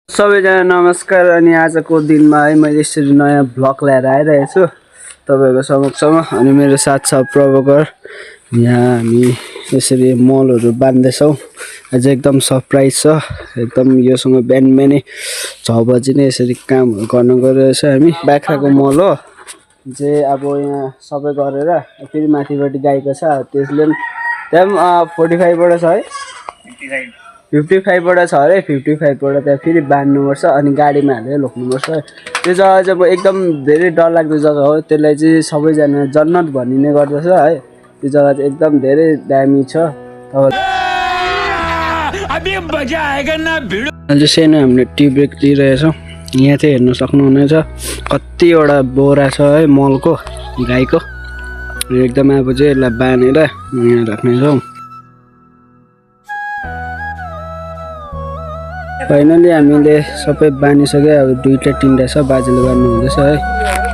सबैजना नमस्कार। अनि आजको दिनमा है मैले यसरी नयाँ भ्लग ल्याएर आइरहेको छु तपाईँहरूको समक्षमा। अनि मेरो साथ छ प्रभाकर। यहाँ हामी यसरी मलहरू बाँध्दैछौँ। आज एकदम सरप्राइज छ। एकदम योसँग बिहान बिहानै 6 बजी नै यसरी कामहरू गर्न गइरहेछ हामी। बाख्राको मल हो चाहिँ अब यहाँ सबै गरेर फेरि माथिपट्टि गाईको छ त्यसले त्यहाँ 45 वटा छ है, 55 वटा छ अरे। 55 वटा त्यहाँ फेरि बाँध्नुपर्छ अनि गाडीमा हालेर लग्नुपर्छ। त्यो जग्गा चाहिँ एकदम धेरै डरलाग्दो जग्गा हो। त्यसलाई चाहिँ सबैजना जन्नत भनिने गर्दछ है। त्यो जग्गा चाहिँ एकदम धेरै दामी छ। अहिले सानो हामीले टी ब्रेक दिइरहेछौँ। यहाँ चाहिँ हेर्न सक्नुहुनेछ कतिवटा बोरा छ है मलको, गाईको। एकदम अब चाहिँ यसलाई बाँधेर यहाँ राख्नेछौँ। फाइनली हामीले सबै बाँधिसक्यो। अब 2-3 छ, बाजेले गर्नु हुँदैछ है।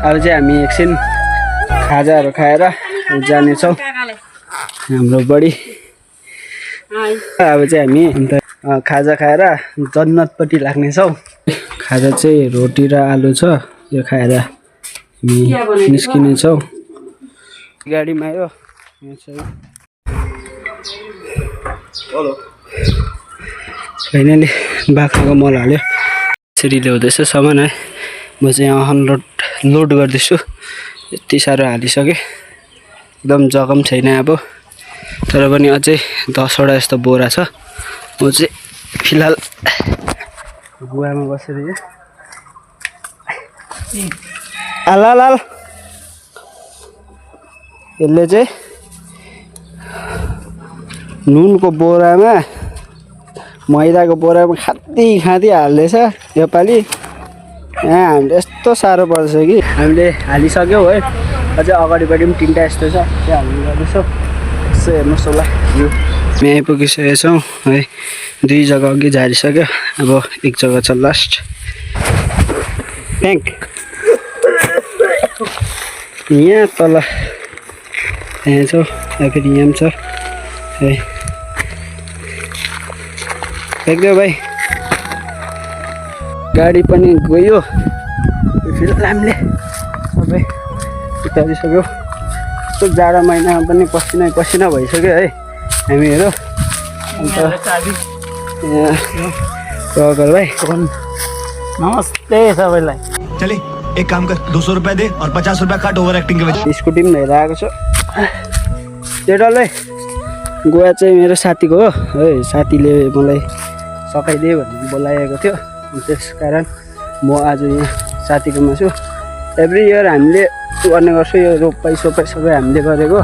अब चाहिँ हामी एकछिन खाजाहरू खाएर जानेछौँ हाम्रो बडी। अब चाहिँ हामी अन्त खाजा खाएर जन्नतपट्टि लाग्नेछौँ। खाजा चाहिँ रोटी र आलु छ, यो खाएर हामी निस्किनेछौँ। गाडीमा आयो फाइनली बाख्राको मल हाल्यो। यसरी ल्याउँदैछ सामान है। म चाहिँ यहाँ लोड गर्दैछु। यति साह्रो हालिसकेँ, एकदम जग्गा पनि छैन अब। तर पनि अझै 10 वटा जस्तो बोरा छ। म चाहिँ फिलहाल गुवामा बसेर हाल यसले चाहिँ नुनको बोरामा मैदाको बोरामा खाँदी हाल्दैछ योपालि। यहाँ हामीले यस्तो साह्रो पर्छ कि हामीले हालिसक्यौँ है। अझै अगाडिपट्टि पनि 3टा यस्तो छ, त्यो हाल्नु गर्दैछौँ। यसो हेर्नुहोस् होला यो हामी आइपुगिसकेका छौँ है। 2 जग्गा अघि झारिसक्यो, अब 1 जग्गा छ लास्ट ट्याङ्क। यहाँ तल यहाँ छ, फेरि यहाँ पनि छ है। देख्दै भाइ गाडी पनि गयो। फिलहाल हामीले सबै उतारिसक्यो। यस्तो जाडो महिनामा पनि पसिना पसिना भइसक्यो है हामीहरू। अन्त प्रभाकर भाइ नमस्ते सबैलाई। चले एक काम कर 200 रुपए दे और 50 रुपए काट ओवर एक्टिंग के वजह। स्कुटी पनि लिएर आएको छु। त्यो डल्लै गोवा चाहिँ मेरो साथीको हो है। साथीले मलाई सकाइदियो भनेर बोलाएको थियो, त्यस कारण म आज यहाँ साथीकोमा छु। एभ्री इयर हामीले गर्ने गर्छौँ यो रोपाइ सोपाइ सबै हामीले गरेको।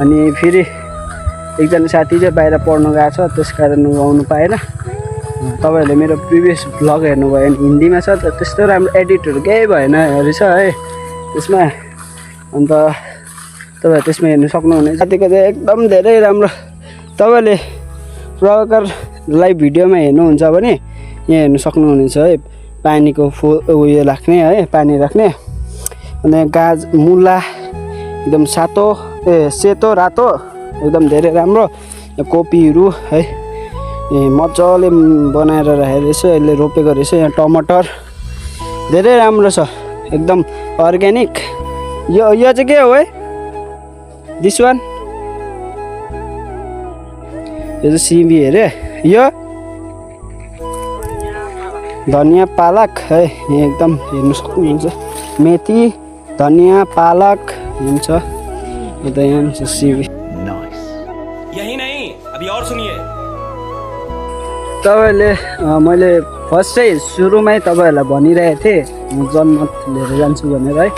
अनि फेरि एकजना साथी चाहिँ बाहिर पढ्नु गएको छ, त्यस कारण उ आउनु पाएन। तपाईँहरूले मेरो प्रिभियस भ्लग हेर्नुभयो भने हिन्दीमा छ, त त्यस्तो राम्रो एडिटहरू केही भएन रहेछ है त्यसमा। अन्त तपाईँहरू त्यसमा हेर्नु सक्नुहुनेछ। साथीको चाहिँ एकदम धेरै राम्रो। तपाईँले प्रभाकर लाइभ भिडियोमा हेर्नुहुन्छ भने यहाँ हेर्नु सक्नुहुनेछ है। पानीको उयो राख्ने है, पानी राख्ने। अनि गाज मुला एकदम सेतो रातो एकदम धेरै राम्रो। कोपीहरू है मजाले बनाएर राखेको रहेछ, यसले रोपेको रहेछ। यहाँ टमाटर धेरै राम्रो छ, एकदम अर्ग्यानिक। यो चाहिँ के हो है दिस वान? यो चाहिँ सिमी अरे। यो धनियाँ पालक है। यहाँ एकदम हेर्नु सक्नुहुन्छ मेथी धनियाँ पालक हुन्छ। अन्त यहाँ छ सिमी। यही नहीं अभी और सुनिए। तपाईँले मैले फर्स्ट चाहिँ सुरुमै तपाईँहरूलाई भनिरहेको थिएँ म जन्नत लिएर जान्छु भनेर है।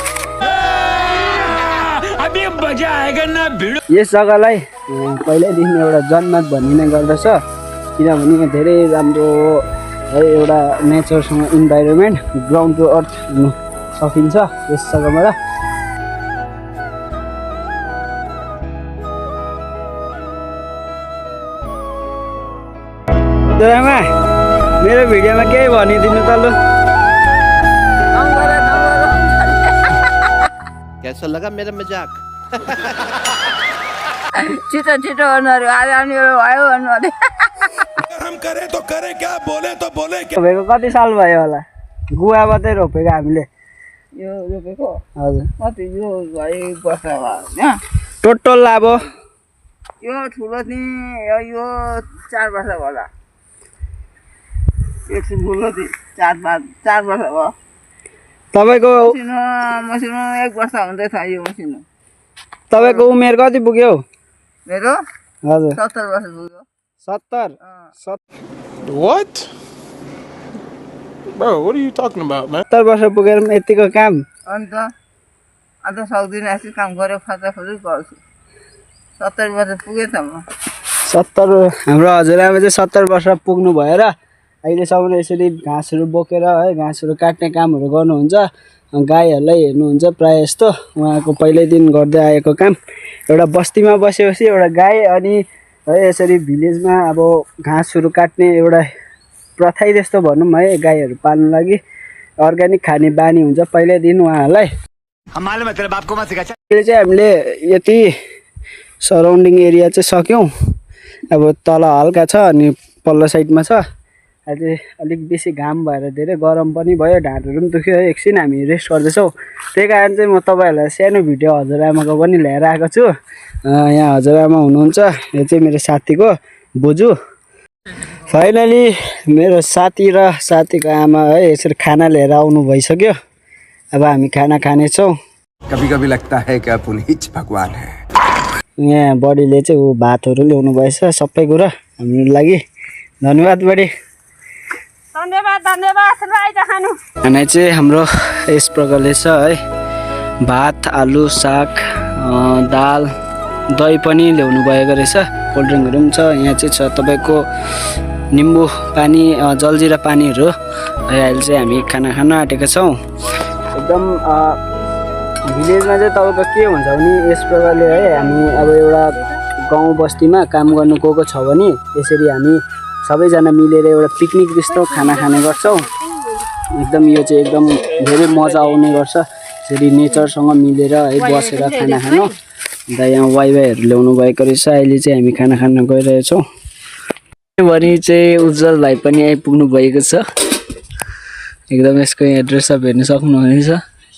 यस जग्गालाई पहिल्यैदेखि एउटा जन्नत भनिने गर्दछ, किनभने धेरै राम्रो है एउटा नेचरसँग इन्भाइरोमेन्ट, ग्राउन्ड टु अर्थ हुन सकिन्छ यस जग्गाबाट। आमा मेरो भिडियोमा केही भनिदिनु त लु। कैसा लगा मेरा मजाक? छिटो छिटो गर्नु अरे। आज आउने भयो भन्नु अरे। करे तो करे क्या, बोले तो बोले क्या। रोपेको कति साल भयो होला? गुवा मात्रै रोपेको हामीले। यो रोपेको हजुर कति यो भयो वर्ष भयो होइन टोटल अब यो ठुलो चाहिँ यो 4 वर्ष भयो होला यो ठुलो चाहिँ 4 वर्ष भयो तपाईँको मसिनो 1 वर्ष हुँदैछ यो मसिनो तपाईँको उमेर कति पुग्यो? मेरो हजुर 70 वर्ष पुग्यो 70 What? Bro, what are you talking about, man? 70 वर्ष पुगेर पनि यतिको काम? अन्त सक्दिनँ यसो काम गरेर फाटा फुटी गर्छु 70 वर्ष पुगेँ त म 70 हाम्रो हजुरआमा चाहिँ 70 वर्ष पुग्नु भएर अहिलेसम्म यसरी घाँसहरू बोकेर है घाँसहरू काट्ने कामहरू गर्नुहुन्छ गाईहरूलाई हेर्नुहुन्छ प्रायः जस्तो उहाँको पहिल्यैदेखि गर्दै आएको काम एउटा बस्तीमा बसेपछि एउटा गाई अनि है यसरी भिलेजमा अब घाँसहरू काट्ने एउटा प्रथै जस्तो भनौँ है गाईहरू पाल्नु लागि अर्ग्यानिक खाने बानी हुन्छ पहिल्यैदेखि उहाँहरूलाई मालूम है तेरे बाप को मत सिखा। अहिले चाहिँ हामीले यति सराउन्डिङ एरिया चाहिँ सक्यौँ अब तल हल्का छ अनि पल्लो साइडमा छ अझै अलिक बेसी घाम भएर धेरै गरम पनि भयो ढाडहरू पनि दुख्यो है एकछिन हामी रेस्ट गर्दैछौँ त्यही कारण चाहिँ म तपाईँहरूलाई सानो भिडियो हजुरआमाको पनि ल्याएर आएको छु यहाँ हजुरआमा हुनुहुन्छ यो चाहिँ मेरो साथीको बोजू फाइनली मेरो साथी र साथीको आमा है यसरी खाना लिएर आउनु भइसक्यो अब हामी खाना खानेछौँ कभी कभी लगता है कि पुनीत भगवान है यहाँ बडीले चाहिँ ऊ भातहरू ल्याउनु भएछ सबै कुरा हाम्रो लागि धन्यवाद बडी खाना चाहिँ हाम्रो यस प्रकारले छ है भात आलु साग दाल दही पनि ल्याउनु भएको रहेछ कोल्ड ड्रिङ्कहरू पनि छ यहाँ चाहिँ छ तपाईँको निम्बु पानी जलजिरा पानीहरू अहिले चाहिँ हामी खाना खान आँटेका छौँ एकदम भिलेजमा चाहिँ तपाईँको के हुन्छ भने यस प्रकारले है हामी अब एउटा गाउँ बस्तीमा काम गर्नु गएको छ भने यसरी हामी सबैजना मिलेर एउटा पिकनिक जस्तो खाना खाने गर्छौँ एकदम यो चाहिँ एकदम धेरै मजा आउने गर्छ यसरी नेचरसँग मिलेर है बसेर खाना खानु अन्त यहाँ वाइवाईहरू ल्याउनु भएको रहेछ अहिले चाहिँ हामी खाना खान गइरहेछौँ भरि चाहिँ उज्जवल भाइ पनि आइपुग्नु भएको छ एकदम यसको यहाँ ड्रेसअप हेर्न सक्नुहुनेछ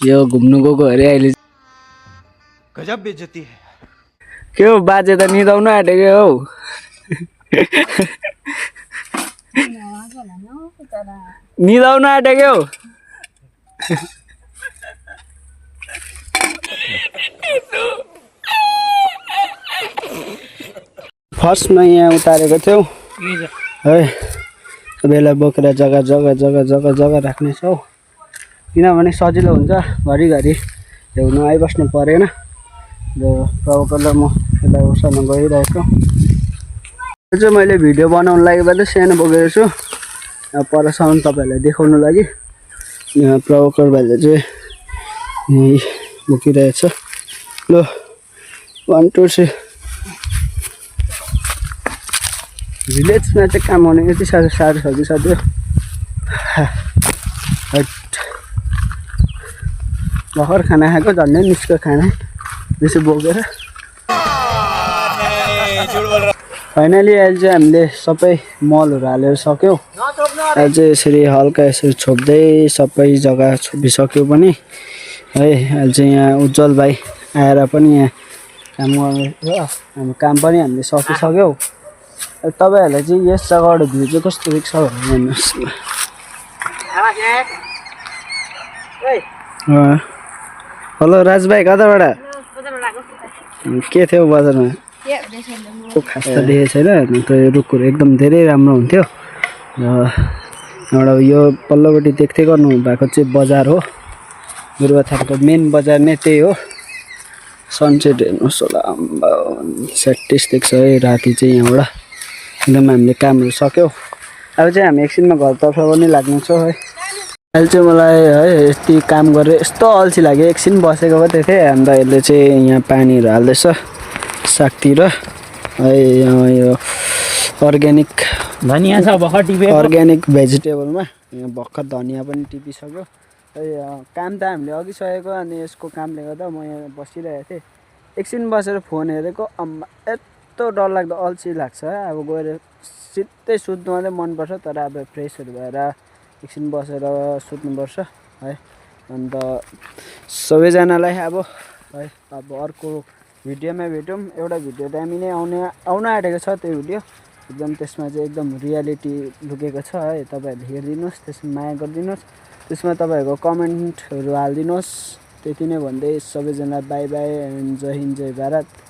यो घुम्नु गएको अरे अहिले गजब बेइज्जती है के हो बाजे त निदाउनु आँटेको हौ निदाउनु आँटेको हौ फर्स्टमा यहाँ उतारेको थियौँ है बेला बोकेर जग्गा जग्गा जग्गा जग्गा जग्गा राख्नेछौँ किनभने सजिलो हुन्छ घरिघरि ल्याउनु आइबस्नु परेन र प्रभुकलाई म यसलाई उसँग गइरहेको यो चाहिँ मैले भिडियो बनाउनु लागि मात्रै सानो बोकेको छु परसम्म तपाईँहरूलाई देखाउनु लागि यहाँ प्रभुकर भाइले चाहिँ यहीँ बोकिरहेछ ल 1 2 3 भिलेजमा चाहिँ काम गर्नु यति साह्रो छ कि साथी भर्खर खाना खाएको झन्डै निस्क्यो खाना बेसी बोकेर फाइनली अहिले चाहिँ हामीले सबै मलहरू हालेर सक्यौँ अहिले चाहिँ यसरी हल्का यसरी छोप्दै सबै जग्गा छोपिसक्यो पनि है अहिले चाहिँ यहाँ उज्जवल भाइ आएर पनि यहाँ काम गर्नु हाम्रो काम पनि हामीले सकिसक्यौँ तपाईँहरूलाई चाहिँ यस जग्गाबाट भ्यू चाहिँ कस्तो देख्छ भनेर हेर्नुहोस् हेलो राज भाइ कताबाट के थियो बजारमा खास त देखेको छैन त रुखहरू एकदम धेरै राम्रो हुन्थ्यो र एउटा यो पल्लोपट्टि देख्दै गर्नु भएको चाहिँ बजार हो गोरुबथानको मेन बजार नै त्यही हो सनसेट हेर्नुहोस् होला स्याटिस देख्छ है राति चाहिँ यहाँबाट एकदम हामीले कामहरू सक्यौँ अब चाहिँ हामी एकछिनमा घरतर्फ पनि लाग्नेछौँ है अहिले चाहिँ मलाई है यति काम गरेर यस्तो अल्छी लाग्यो एकछिन बसेको मात्रै थिएँ अन्त यसले चाहिँ यहाँ पानीहरू हाल्दैछ सागतिर है यो अर्ग्यानिक धनिया छ भर्खर टिपेको अर्ग्यानिक भेजिटेबलमा यहाँ भर्खर धनिया पनि टिपिसक्यो है काम त हामीले अघि सकेको अनि यसको कामले गर्दा म यहाँ बसिरहेको थिएँ एकछिन बसेर फोन हेरेको अम्मा कस्तो डरलाग्दो अल्छी लाग्छ अब गएर सिधै सुत्नु मात्रै मनपर्छ तर अब फ्रेसहरू भएर एकछिन बसेर सुत्नुपर्छ है अन्त सबैजनालाई अब है अब अर्को भिडियोमा भेटौँ एउटा भिडियो दामी नै आउन आँटेको छ त्यो भिडियो एकदम त्यसमा चाहिँ एकदम रियालिटी लुकेको छ है तपाईँहरूले हेरिदिनुहोस् त्यसमा माया गरिदिनुहोस् त्यसमा तपाईँहरूको कमेन्टहरू हालिदिनुहोस् त्यति नै भन्दै सबैजना बाई बाई एन्ड जय हिन्द जय भारत